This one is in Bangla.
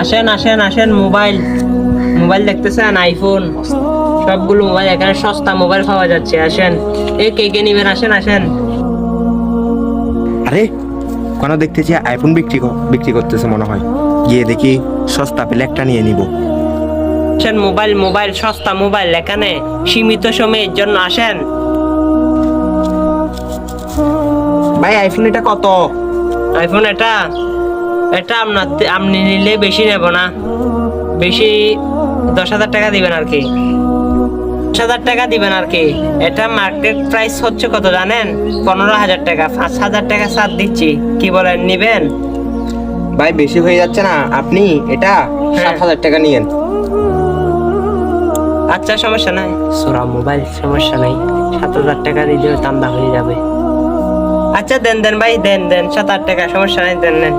আসেন আসেন আসেন, মোবাইল মোবাইল দেখতেছেন, আইফোন সবগুলো মোবাইল এখানে সস্তা মোবাইল পাওয়া যাচ্ছে। আসেন, কে কে নিবেন, আসেন আসেন। আরে কোনো দেখতেছি আইফোন বিক্রি করতেছে মনে হয়, গিয়ে দেখি সস্তা পেলে একটা নিয়ে নিব। আসেন, মোবাইল মোবাইল সস্তা মোবাইল এখানে সীমিত সময়ের জন্য, আসেন। ভাই আইফোন এটা কত? আইফোন এটা এটা আপনার, আপনি নিলে বেশি নেব না, বেশি 10,000 টাকা দিবেন আর কি, 10,000 টাকা দিবেন আর কি। এটা মার্কেট প্রাইস হচ্ছে কত জানেন? 15,000 টাকা, 5,000 টাকা ছাড় দিচ্ছি, কি বলেন, নিবেন? ভাই বেশি হয়ে যাচ্ছে না? আপনি এটা হ্যাঁ। 7,000 টাকা নিয়েন। আচ্ছা সমস্যা নাই, সোরা মোবাইল সমস্যা নাই, 7,000 টাকা দিলেও দান্দা হয়ে যাবে। আচ্ছা দেন দেন ভাই, দেন দেন 7,000 টাকা, সমস্যা নাই, দেন নেন।